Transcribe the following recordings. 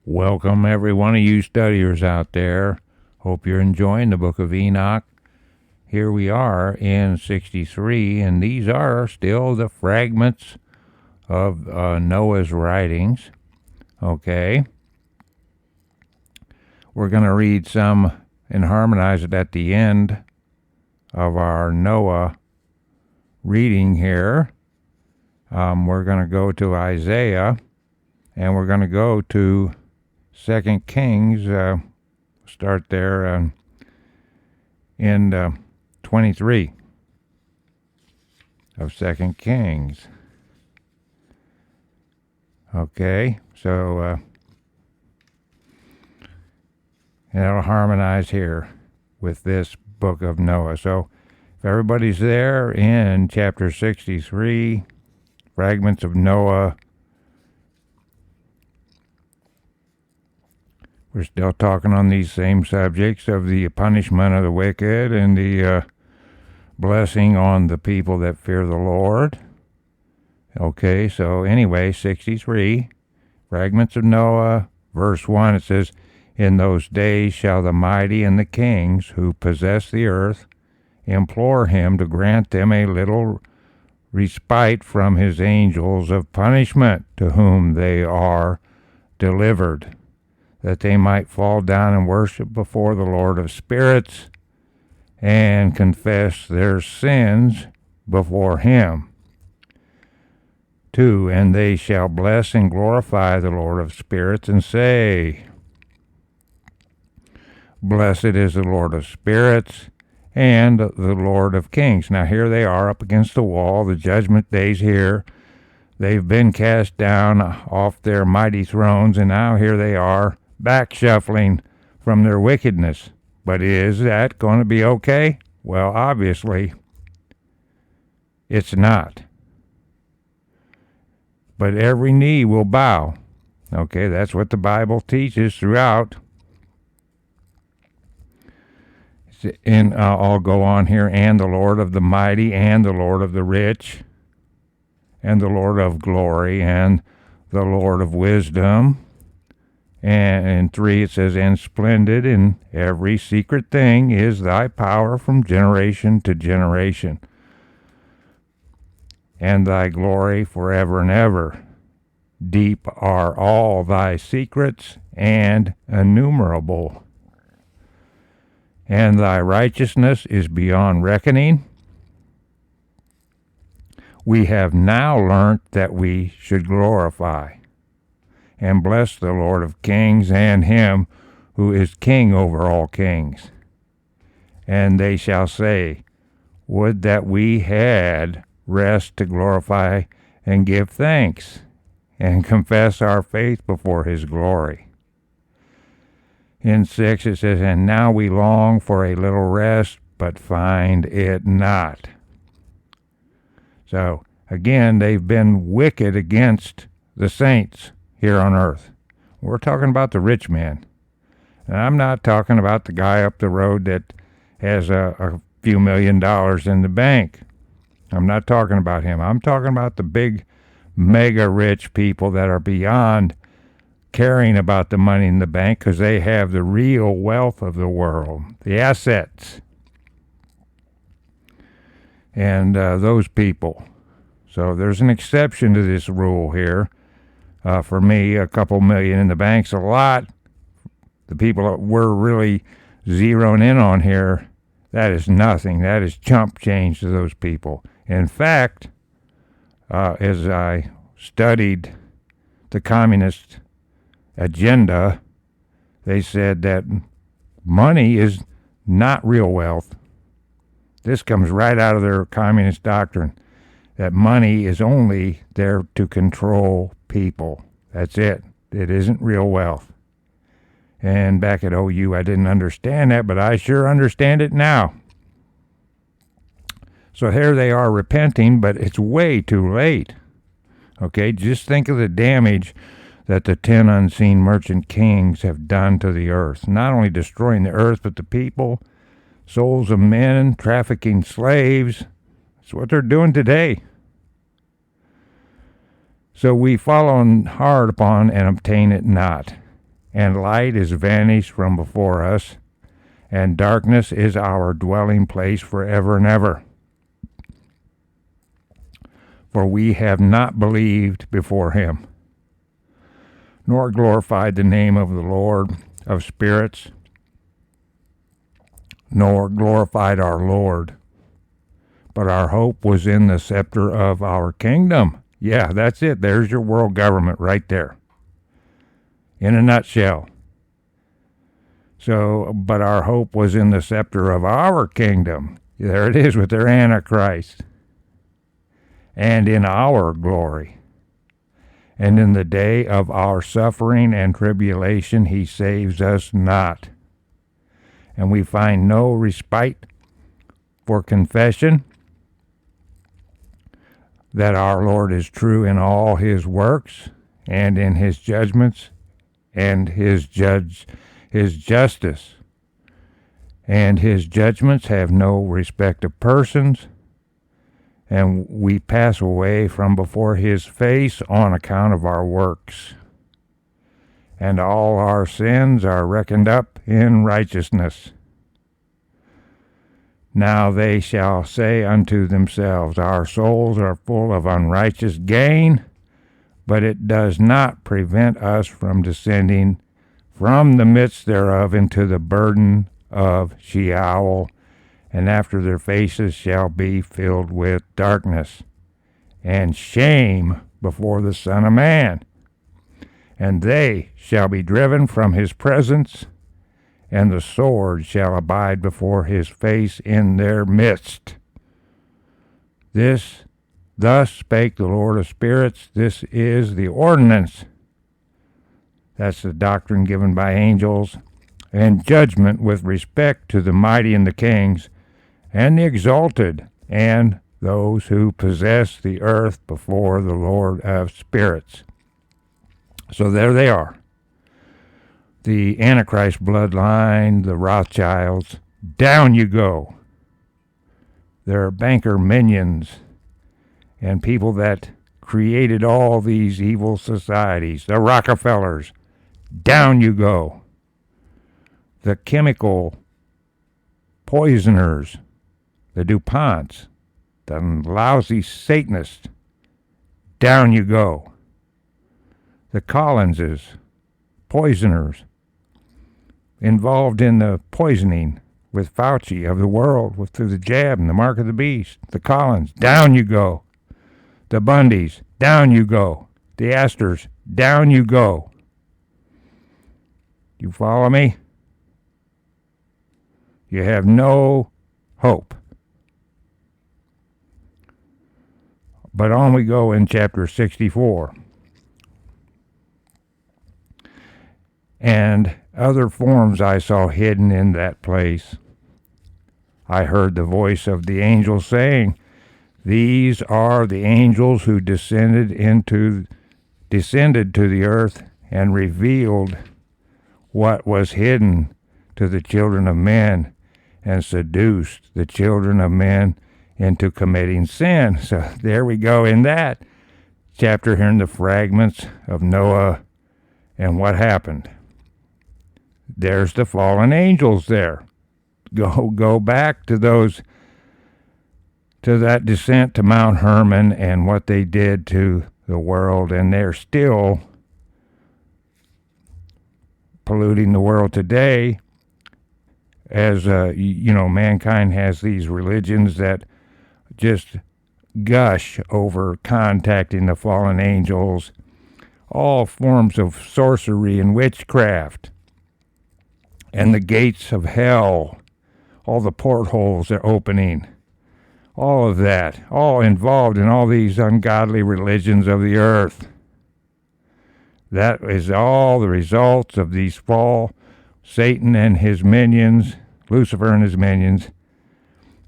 Welcome, every one of you studiers out there. Hope you're enjoying the Book of Enoch. Here we are in 63, and these are still the fragments of Noah's writings. Okay. We're going to read some and harmonize it at the end of our Noah reading here. We're going to go to Isaiah, and we're going to go to 2 Kings, start there in 23 of 2 Kings. Okay, so and it'll harmonize here with this book of Noah. So if everybody's there in chapter 63, fragments of Noah, we're still talking on these same subjects of the punishment of the wicked and the blessing on the people that fear the Lord. Okay, so anyway, 63, fragments of Noah, verse 1, it says, "In those days shall the mighty and the kings who possess the earth implore him to grant them a little respite from his angels of punishment to whom they are delivered, that they might fall down and worship before the Lord of spirits and confess their sins before him. 2, and they shall bless and glorify the Lord of spirits and say, Blessed is the Lord of spirits and the Lord of kings." Now here they are up against the wall, the judgment day's here. They've been cast down off their mighty thrones, and now here they are, back shuffling from their wickedness. But is that going to be okay? Well, obviously, it's not. But every knee will bow. Okay, that's what the Bible teaches throughout. And I'll go on here, and the Lord of the mighty, and the Lord of the rich, and the Lord of glory, and the Lord of wisdom. And in 3 it says, "And splendid in every secret thing is thy power from generation to generation, and thy glory forever and ever. Deep are all thy secrets, and innumerable. And thy righteousness is beyond reckoning. We have now learnt that we should glorify and bless the Lord of kings and him who is king over all kings. And they shall say, Would that we had rest to glorify and give thanks and confess our faith before his glory." In 6 it says, "And now we long for a little rest, but find it not." So, again, they've been wicked against the saints here on earth. We're talking about the rich man. And I'm not talking about the guy up the road that has a few $1,000,000 in the bank. I'm not talking about him. I'm talking about the big, mega rich people that are beyond caring about the money in the bank because they have the real wealth of the world, the assets. And those people. So there's an exception to this rule here. For me, a couple million in the bank's a lot. The people that we're really zeroing in on here, that is nothing. That is chump change to those people. In fact, as I studied the communist agenda, they said that money is not real wealth. This comes right out of their communist doctrine, that money is only there to control people. That's it. It isn't real wealth. And back at OU, I didn't understand that, but I sure understand it now. So here they are repenting, but it's way too late. Okay, just think of the damage that the 10 unseen merchant kings have done to the earth. Not only destroying the earth, but the people, souls of men, trafficking slaves. That's what they're doing today. So we follow hard upon and obtain it not. and light is vanished from before us, and darkness is our dwelling place forever and ever. For we have not believed before him, nor glorified the name of the Lord of spirits, nor glorified our Lord. But our hope was in the scepter of our kingdom. Yeah, that's it. There's your world government right there. In a nutshell. So, but our hope was in the scepter of our kingdom. There it is with their Antichrist. And in our glory. And in the day of our suffering and tribulation, he saves us not. And we find no respite for confession that our Lord is true in all his works and in his judgments and his justice. And his judgments have no respect of persons, and we pass away from before his face on account of our works. And all our sins are reckoned up in righteousness. Now they shall say unto themselves, our souls are full of unrighteous gain, but it does not prevent us from descending from the midst thereof into the burden of Sheol, and after their faces shall be filled with darkness and shame before the Son of Man. And they shall be driven from his presence, and the sword shall abide before his face in their midst. Thus spake the Lord of spirits. This is the ordinance. That's the doctrine given by angels, and judgment with respect to the mighty and the kings, and the exalted, and those who possess the earth before the Lord of spirits. So there they are. The Antichrist bloodline, the Rothschilds, down you go. They're banker minions and people that created all these evil societies. The Rockefellers, down you go. The chemical poisoners, the DuPonts, the lousy Satanists, down you go. The Collinses, poisoners, involved in the poisoning with Fauci of the world through the jab and the mark of the beast. The Collins, down you go. The Bundys, down you go. The Astors, down you go. You follow me? You have no hope. But on we go in chapter 64. And other forms I saw hidden in that place. I heard the voice of the angel saying, these are the angels who descended to the earth and revealed what was hidden to the children of men and seduced the children of men into committing sin. So there we go in that chapter, hearing the fragments of Noah and what happened. There's the fallen angels there. Go back to that descent to Mount Hermon and what they did to the world, and they're still polluting the world today. As mankind has these religions that just gush over contacting the fallen angels, all forms of sorcery and witchcraft, and the gates of hell, all the portholes are opening, all of that, all involved in all these ungodly religions of the earth. That is all the results of these fall, Satan and his minions, Lucifer and his minions,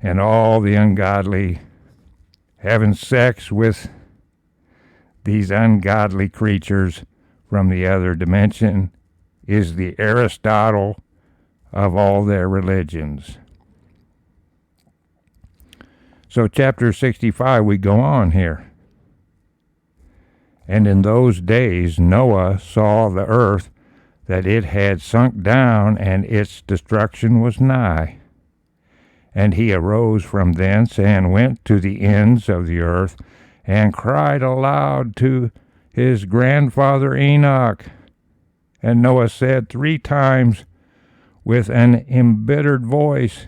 and all the ungodly having sex with these ungodly creatures from the other dimension is the Aristotle of all their religions. So chapter 65, we go on here. And in those days Noah saw the earth that it had sunk down, and its destruction was nigh. And he arose from thence, and went to the ends of the earth, and cried aloud to his grandfather Enoch. And Noah said 3 times with an embittered voice,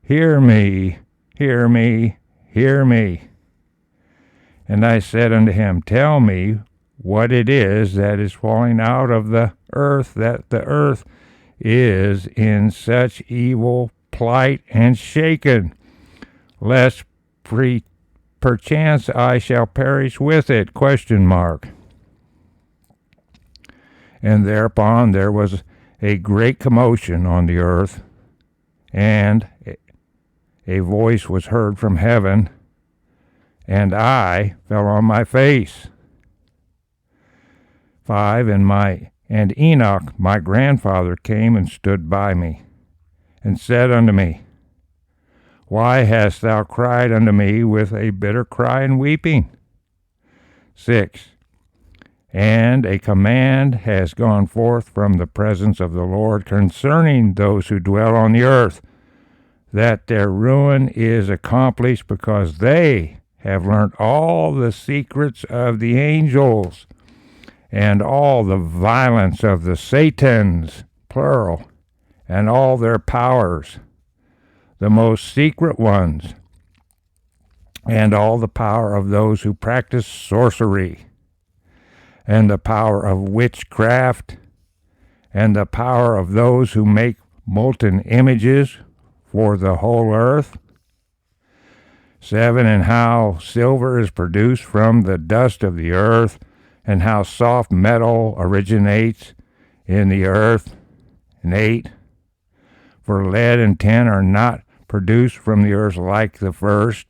Hear me, hear me, hear me. And I said unto him, Tell me what it is that is falling out of the earth, that the earth is in such evil plight and shaken, lest perchance I shall perish with it, ? And thereupon there was a great commotion on the earth, and a voice was heard from heaven, and I fell on my face. 5, and Enoch my grandfather came and stood by me, and said unto me, Why hast thou cried unto me with a bitter cry and weeping? 6. And a command has gone forth from the presence of the Lord concerning those who dwell on the earth, that their ruin is accomplished, because they have learnt all the secrets of the angels, and all the violence of the Satans, plural, and all their powers, the most secret ones, and all the power of those who practice sorcery, and the power of witchcraft, and the power of those who make molten images for the whole earth. 7, and how silver is produced from the dust of the earth, and how soft metal originates in the earth. And 8, for lead and tin are not produced from the earth like the first.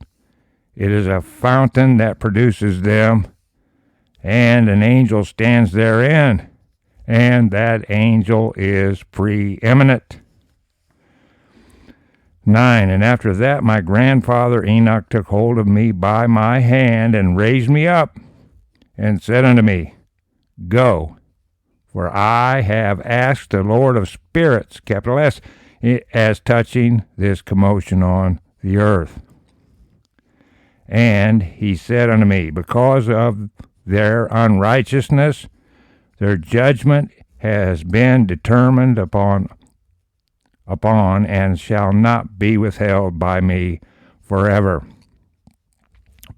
It is a fountain that produces them, and an angel stands therein, and that angel is preeminent. 9, and after that my grandfather Enoch took hold of me by my hand, and raised me up, and said unto me, Go, for I have asked the Lord of spirits, capital S, as touching this commotion on the earth. And he said unto me, Because of their unrighteousness, their judgment has been determined upon, and shall not be withheld by me forever.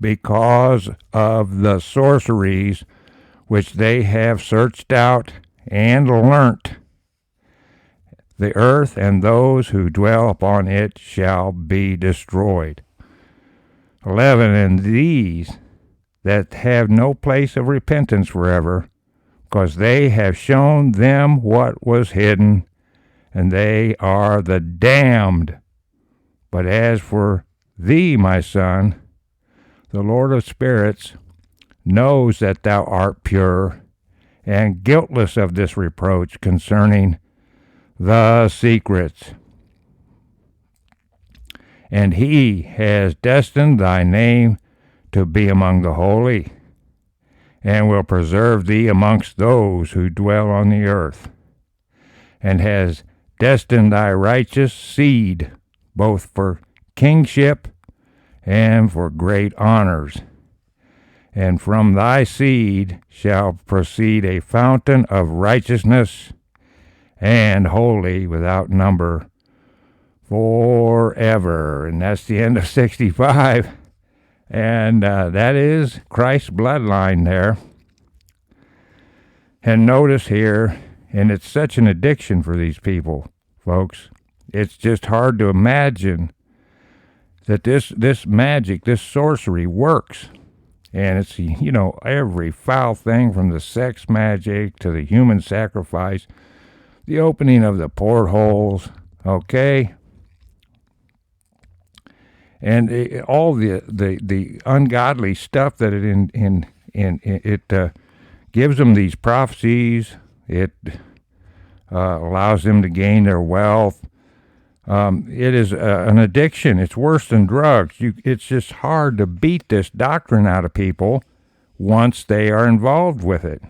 Because of the sorceries which they have searched out and learnt, the earth and those who dwell upon it shall be destroyed. 11, and these that have no place of repentance forever, because they have shown them what was hidden, and they are the damned. But as for thee, my son, the Lord of spirits knows that thou art pure, and guiltless of this reproach concerning the secrets. And he has destined thy name to be among the holy, and will preserve thee amongst those who dwell on the earth, and has destined thy righteous seed both for kingship and for great honors. And from thy seed shall proceed a fountain of righteousness and holy without number forever. And that's the end of 65. And that is Christ's bloodline there. And notice here, and it's such an addiction for these people, folks. It's just hard to imagine that this magic, this sorcery works. And it's, every foul thing from the sex magic to the human sacrifice, the opening of the portholes, okay? And all the ungodly stuff that it gives them these prophecies. It allows them to gain their wealth. It is an addiction. It's worse than drugs. It's just hard to beat this doctrine out of people once they are involved with it.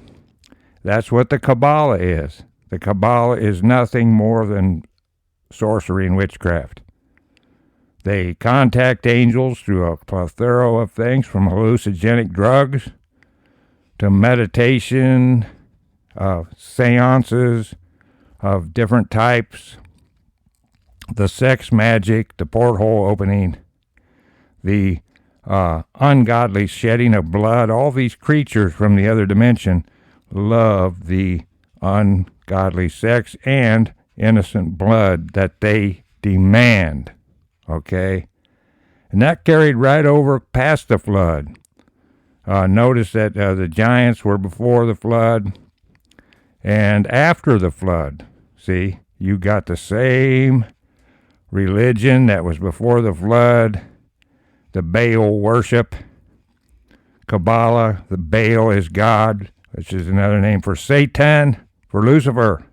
That's what the Kabbalah is. The Kabbalah is nothing more than sorcery and witchcraft. They contact angels through a plethora of things, from hallucinogenic drugs to meditation, seances of different types, the sex magic, the porthole opening, the ungodly shedding of blood. All these creatures from the other dimension love the ungodly sex and innocent blood that they demand. Okay? And that carried right over past the flood. Notice that the giants were before the flood and after the flood. See, you got the same religion that was before the flood, the Baal worship, Kabbalah. The Baal is God, which is another name for Satan, for Lucifer.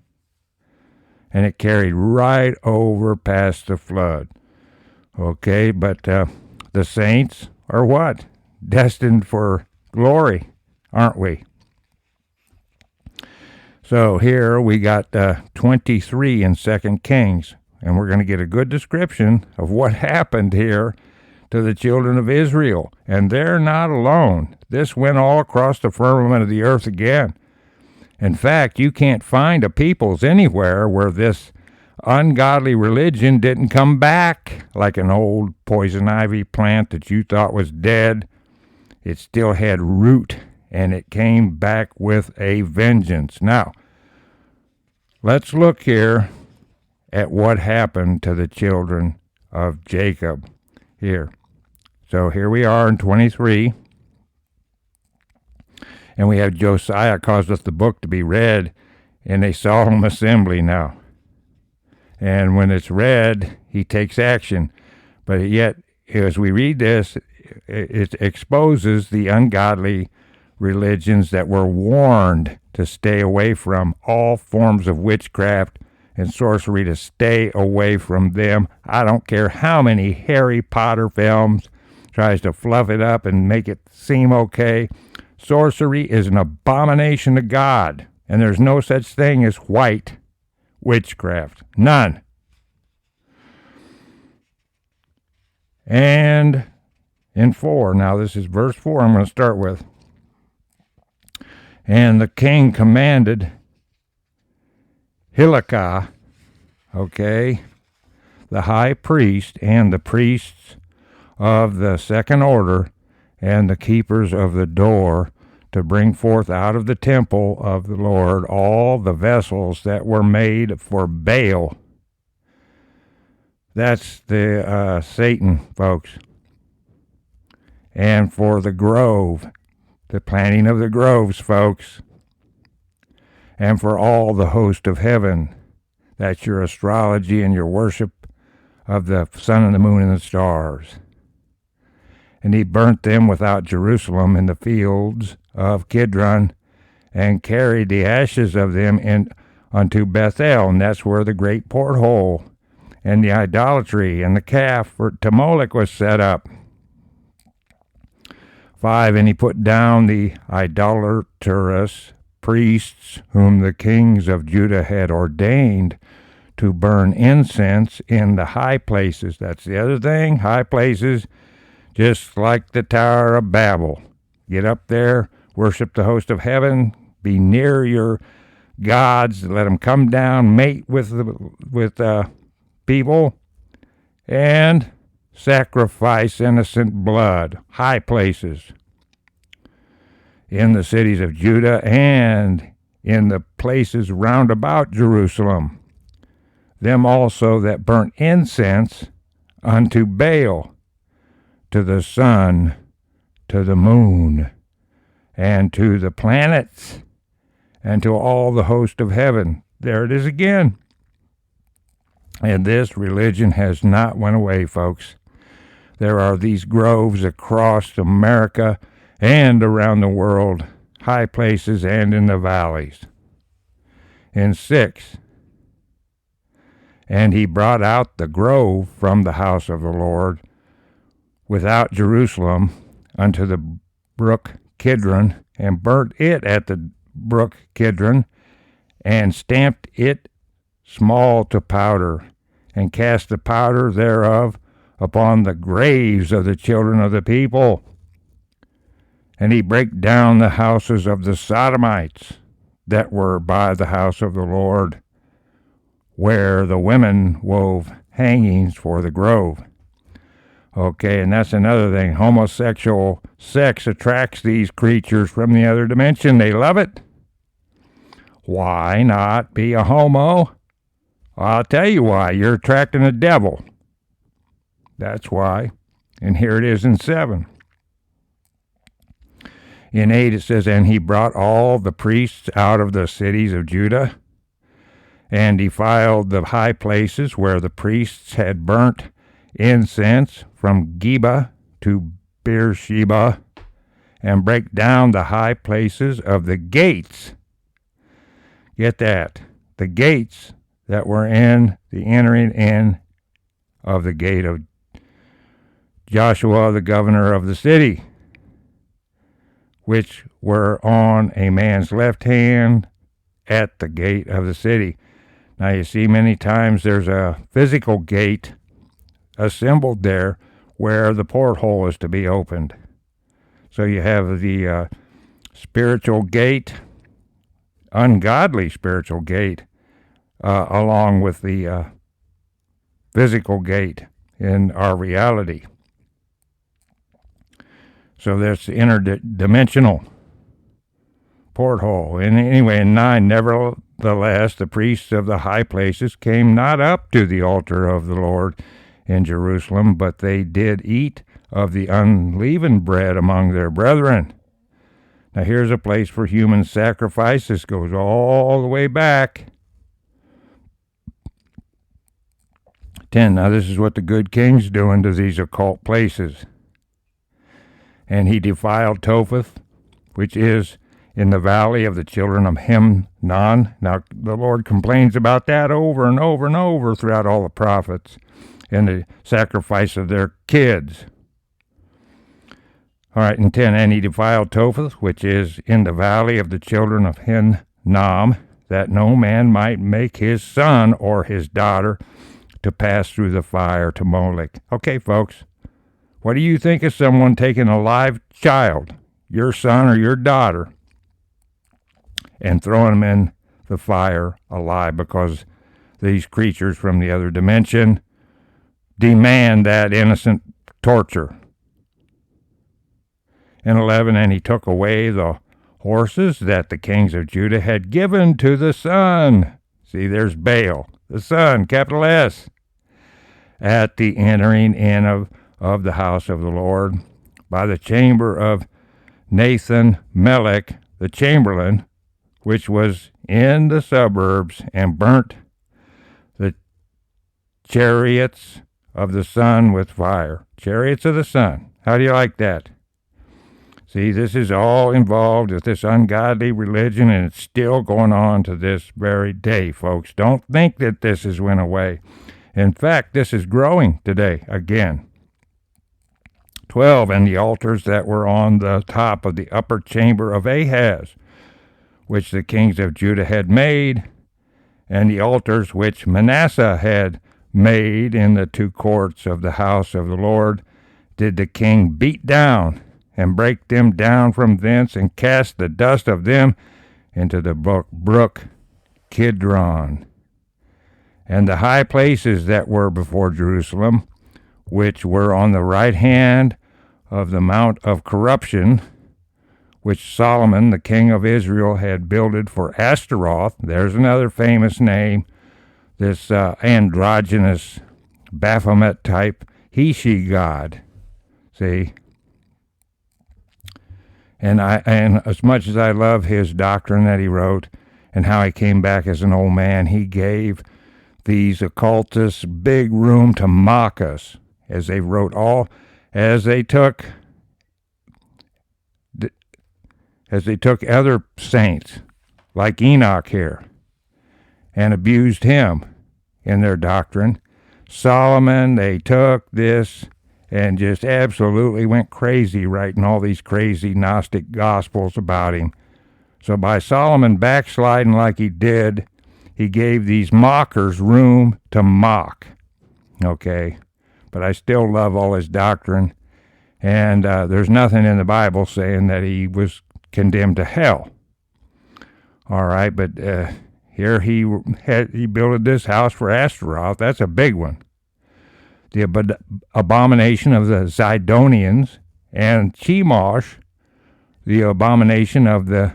And it carried right over past the flood. Okay, but the saints are what? Destined for glory, aren't we? So here we got 23 in 2 Kings, and we're going to get a good description of what happened here to the children of Israel. And they're not alone. This went all across the firmament of the earth again. In fact, you can't find a peoples anywhere where this ungodly religion didn't come back like an old poison ivy plant that you thought was dead. It still had root, and it came back with a vengeance. Now, let's look here at what happened to the children of Jacob here. So here we are in 23, and we have Josiah causeth the book to be read in a solemn assembly now. And when it's read, he takes action. But yet, as we read this, it exposes the ungodly religions that were warned to stay away from all forms of witchcraft and sorcery, to stay away from them. I don't care how many Harry Potter films tries to fluff it up and make it seem okay. Sorcery is an abomination to God, and there's no such thing as white witchcraft. None. And in 4, now this is verse 4 I'm going to start with. And the king commanded Hilkiah, okay, the high priest, and the priests of the second order, and the keepers of the door, to bring forth out of the temple of the Lord all the vessels that were made for Baal. That's the Satan, folks. And for the grove, the planting of the groves, folks. And for all the host of heaven. That's your astrology and your worship of the sun and the moon and the stars. And he burnt them without Jerusalem in the fields of Kidron, and carried the ashes of them unto Bethel, and that's where the great porthole and the idolatry and the calf to Moloch was set up. 5, and he put down the idolatrous priests whom the kings of Judah had ordained to burn incense in the high places. That's the other thing, high places, just like the Tower of Babel. Get up there, worship the host of heaven, be near your gods, let them come down, mate with people, and sacrifice innocent blood. High places in the cities of Judah and in the places round about Jerusalem. Them also that burnt incense unto Baal, to the sun, to the moon, and to the planets, and to all the host of heaven. There it is again. And this religion has not went away, folks. There are these groves across America and around the world, high places and in the valleys. In 6, and he brought out the grove from the house of the Lord without Jerusalem unto the brook Kidron, and burnt it at the brook Kidron, and stamped it small to powder, and cast the powder thereof upon the graves of the children of the people. And he brake down the houses of the Sodomites that were by the house of the Lord, where the women wove hangings for the grove. Okay, and that's another thing. Homosexual sex attracts these creatures from the other dimension. They love it. Why not be a homo? I'll tell you why. You're attracting a devil. That's why. And here it is in 7. In 8 it says, and he brought all the priests out of the cities of Judah, and defiled the high places where the priests had burnt incense from Geba to Beersheba, and brake down the high places of the gates. Get that. The gates that were in the entering in of the gate of Joshua, the governor of the city, which were on a man's left hand at the gate of the city. Now you see many times there's a physical gate assembled there where the porthole is to be opened. So you have the spiritual gate, ungodly spiritual gate, along with the physical gate in our reality. So there's the interdimensional porthole. And anyway, in 9, nevertheless, the priests of the high places came not up to the altar of the Lord in Jerusalem, but they did eat of the unleavened bread among their brethren. Now here's a place for human sacrifice. This goes all the way back. 10, now this is what the good king's doing to these occult places. And he defiled Topheth, which is in the valley of the children of Hinnom. Now the Lord complains about that over and over and over throughout all the prophets, and the sacrifice of their kids. All right, and 10, and he defiled Topheth, which is in the valley of the children of Hinnom, that no man might make his son or his daughter to pass through the fire to Molech. Okay, folks, what do you think of someone taking a live child, your son or your daughter, and throwing them in the fire alive because these creatures from the other dimension demand that innocent torture? And 11, and he took away the horses that the kings of Judah had given to the sun. See, there's Baal, the sun, capital S, at the entering in of the house of the Lord, by the chamber of Nathan Melech, the chamberlain, which was in the suburbs, and burnt the chariots of the sun with fire. Chariots of the sun. How do you like that? See, this is all involved with this ungodly religion, and it's still going on to this very day, folks. Don't think that this has went away. In fact, this is growing today again. 12, and the altars that were on the top of the upper chamber of Ahaz, which the kings of Judah had made, and the altars which Manasseh had made in the 2 courts of the house of the Lord, did the king beat down, and break them down from thence, and cast the dust of them into the brook Kidron. And the high places that were before Jerusalem, which were on the right hand of the Mount of Corruption, which Solomon, the king of Israel, had builded for Ashtaroth. There's another famous name, this androgynous Baphomet type he-she god. See? And as much as I love his doctrine that he wrote and how he came back as an old man, he gave these occultists big room to mock us as they took other saints like Enoch here and abused him in their doctrine. Solomon, they took this and just absolutely went crazy writing all these crazy Gnostic gospels about him So by Solomon backsliding like he did, he gave these mockers room to mock. Okay? But I still love all his doctrine. And there's nothing in the Bible saying that he was condemned to hell. All right, but here he built this house for Ashtaroth. That's a big one. The abomination of the Zidonians, and Chemosh, the abomination of the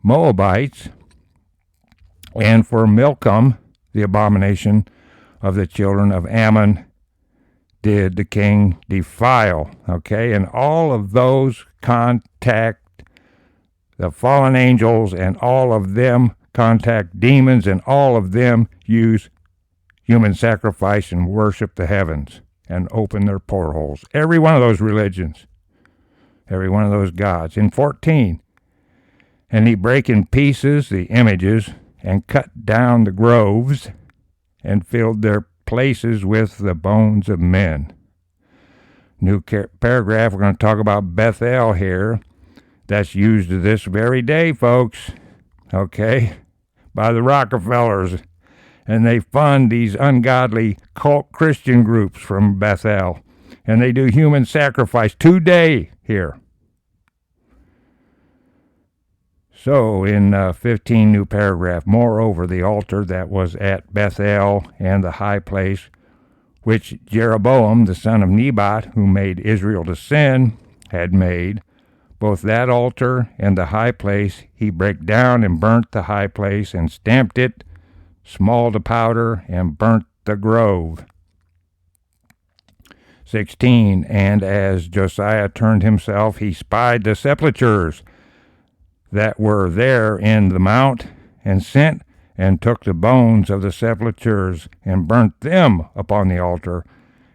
Moabites, and for Milcom, the abomination of the children of Ammon, did the king defile. Okay, and all of those contact the fallen angels, and all of them contact demons, and all of them use human sacrifice and worship the heavens and open their portholes. Every one of those religions, every one of those gods. In 14, and he brake in pieces the images and cut down the groves and filled their places with the bones of men. New paragraph, we're going to talk about Bethel here. That's used to this very day, folks, okay, by the Rockefellers. And they fund these ungodly cult Christian groups from Bethel. And they do human sacrifice today here. So in 15, new paragraph, moreover, the altar that was at Bethel and the high place, which Jeroboam, the son of Nebat, who made Israel to sin, had made, both that altar and the high place he brake down and burnt the high place and stamped it small to powder and burnt the grove. 16, and as Josiah turned himself, he spied the sepulchres that were there in the mount, and sent and took the bones of the sepulchres and burnt them upon the altar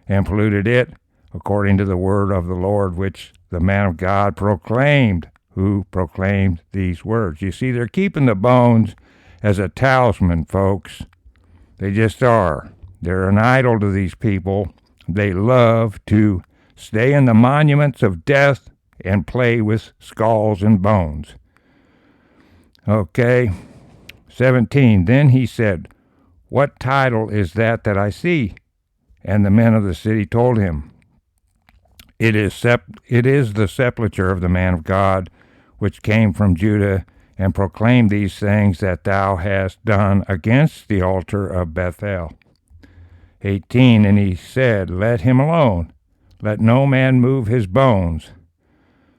and polluted it according to the word of the Lord, which the man of God proclaimed, who proclaimed these words. You see, they're keeping the bones as a talisman, folks. They just are. They're an idol to these people. They love to stay in the monuments of death and play with skulls and bones. Okay, 17, then he said, what title is that I see? And the men of the city told him, It is the sepulchre of the man of God, which came from Judah, and proclaimed these things that thou hast done against the altar of Bethel. 18, and he said, let him alone, let no man move his bones.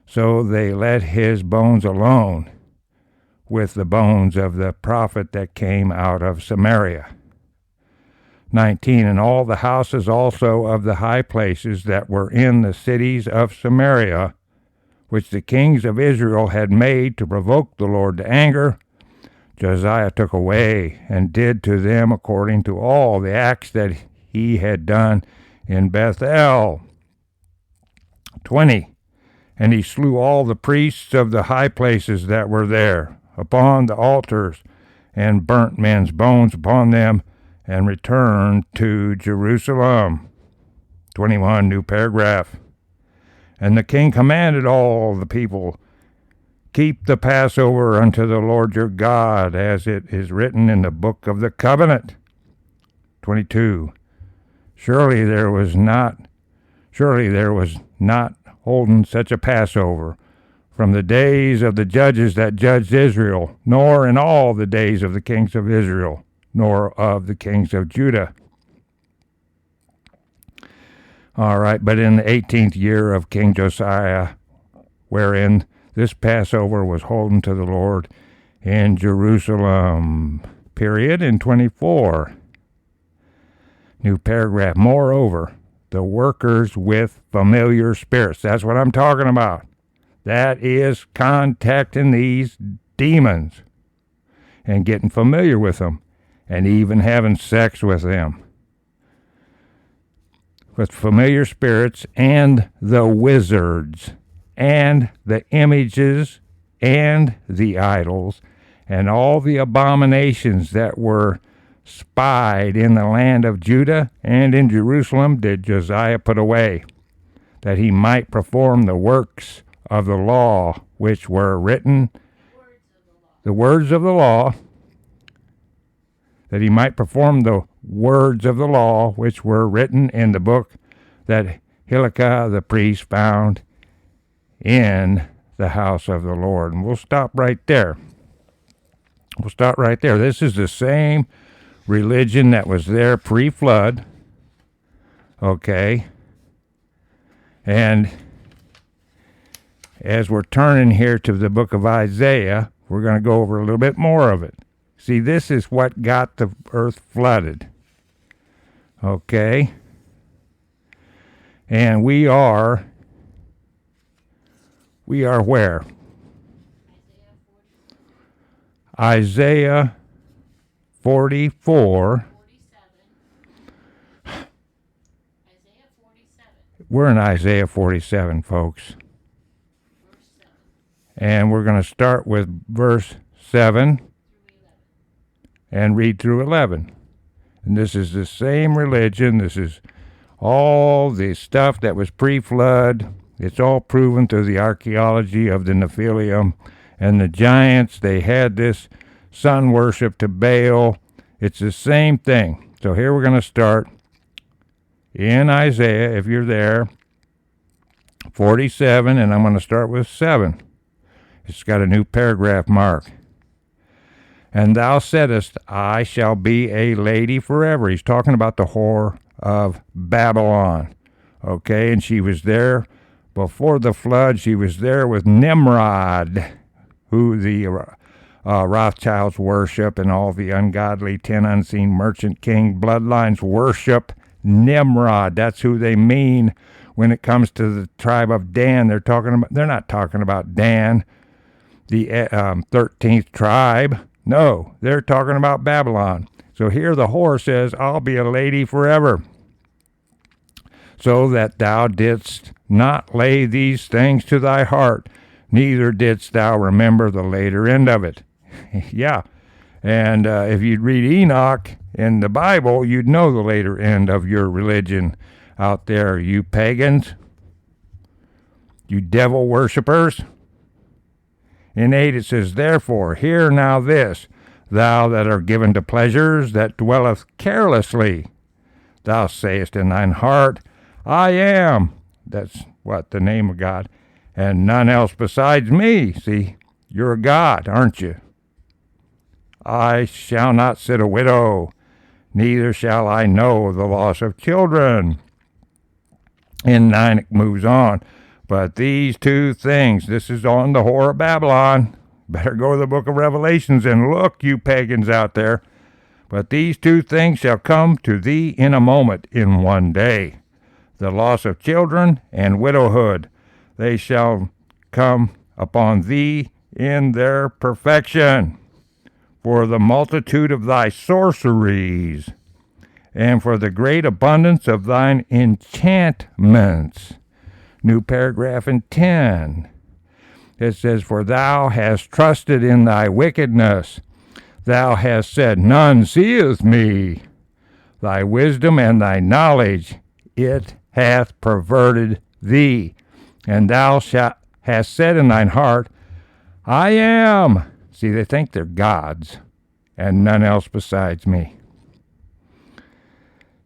So they let his bones alone, with the bones of the prophet that came out of Samaria. 19, and all the houses also of the high places that were in the cities of Samaria, which the kings of Israel had made to provoke the Lord to anger, Josiah took away and did to them according to all the acts that he had done in Bethel. 20, and he slew all the priests of the high places that were there upon the altars, and burnt men's bones upon them, and returned to Jerusalem. 21, new paragraph. And the king commanded all the people, keep the Passover unto the Lord your God, as it is written in the book of the covenant. 22, surely there was not holden such a Passover from the days of the judges that judged Israel, nor in all the days of the kings of Israel, nor of the kings of Judah. All right, but in the 18th year of King Josiah, wherein this Passover was holden to the Lord in Jerusalem, period, in 24. New paragraph, moreover, the workers with familiar spirits. That's what I'm talking about. That is contacting these demons and getting familiar with them, and even having sex with them. With familiar spirits and the wizards and the images and the idols and all the abominations that were spied in the land of Judah and in Jerusalem did Josiah put away, that he might perform the works of the law which were written the words of the law, that he might perform the words of the law which were written in the book that Hilkiah the priest found in the house of the Lord. And we'll stop right there. This is the same religion that was there pre-flood. Okay. And as we're turning here to the book of Isaiah, we're going to go over a little bit more of it. See, this is what got the earth flooded. Okay? And we are where? Isaiah 44. We're in Isaiah 47, folks. And we're going to start with verse 7 and read through 11. And this is the same religion. This is all the stuff that was pre-flood. It's all proven through the archaeology of the Nephilim and the giants. They had this sun worship to Baal. It's the same thing. So here we're going to start in Isaiah, if you're there, 47, and I'm going to start with 7. It's got a new paragraph mark. And thou saidest, I shall be a lady forever. He's talking about the whore of Babylon. Okay, and she was there before the flood. She was there with Nimrod, who the Rothschilds worship, and all the ungodly 10 unseen merchant king bloodlines worship Nimrod. That's who they mean when it comes to the tribe of Dan. They're not talking about Dan, the 13th tribe. No, they're talking about Babylon. So here the whore says, I'll be a lady forever, so that thou didst not lay these things to thy heart, neither didst thou remember the later end of it. Yeah, and if you'd read Enoch in the Bible, you'd know the later end of your religion out there, you pagans, you devil worshippers. In 8 it says, therefore, hear now this, thou that art given to pleasures, that dwelleth carelessly. Thou sayest in thine heart, I am. That's what? The name of God. And none else besides me. See, you're a God, aren't you? I shall not sit a widow, neither shall I know the loss of children. In 9 it moves on. But these two things, this is on the whore of Babylon. Better go to the book of Revelations and look, you pagans out there. But these two things shall come to thee in a moment, in one day. The loss of children and widowhood. They shall come upon thee in their perfection. For the multitude of thy sorceries, and for the great abundance of thine enchantments. New paragraph in 10. It says, for thou hast trusted in thy wickedness. Thou hast said, none seeth me. Thy wisdom and thy knowledge, it hath perverted thee. And thou hast said in thine heart, I am. See, they think they're gods, and none else besides me.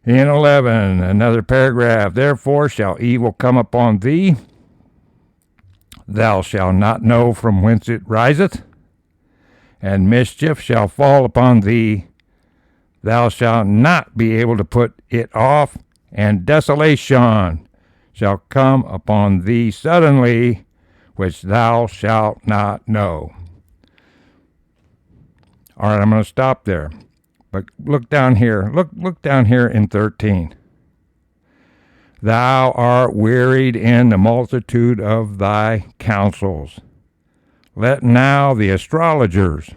In 11, another paragraph, therefore shall evil come upon thee. Thou shalt not know from whence it riseth, and mischief shall fall upon thee. Thou shalt not be able to put it off, and desolation shall come upon thee suddenly, which thou shalt not know. All right, I'm going to stop there. But look down here. Look down here in 13. Thou art wearied in the multitude of thy counsels. Let now the astrologers,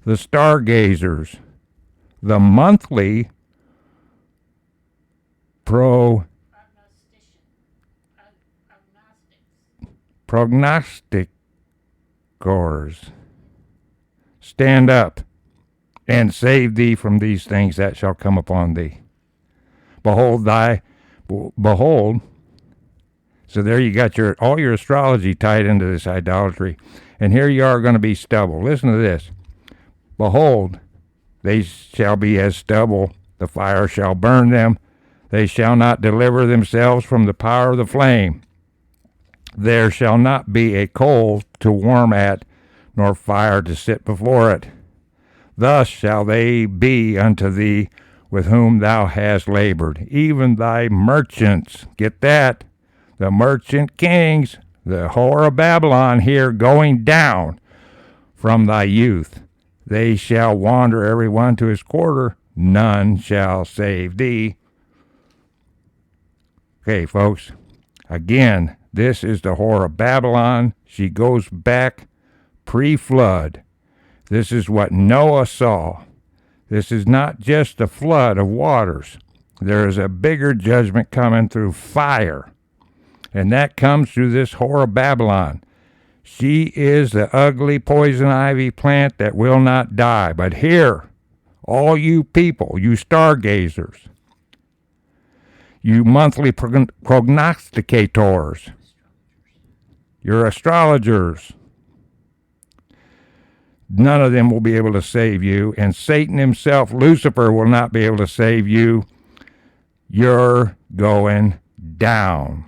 the stargazers, the monthly prognosticors stand up and save thee from these things that shall come upon thee. Behold, so there you got all your astrology tied into this idolatry. And here you are going to be stubble. Listen to this. Behold, they shall be as stubble. The fire shall burn them. They shall not deliver themselves from the power of the flame. There shall not be a coal to warm at, nor fire to sit before it. Thus shall they be unto thee with whom thou hast labored, even thy merchants. Get that? The merchant kings, the whore of Babylon here going down from thy youth. They shall wander every one to his quarter. None shall save thee. Okay, folks. Again, this is the whore of Babylon. She goes back pre-flood. This is what Noah saw. This is not just a flood of waters. There is a bigger judgment coming through fire. And that comes through this whore of Babylon. She is the ugly poison ivy plant that will not die. But here, all you people, you stargazers, you monthly prognosticators, your astrologers, none of them will be able to save you. And Satan himself, Lucifer, will not be able to save you. You're going down.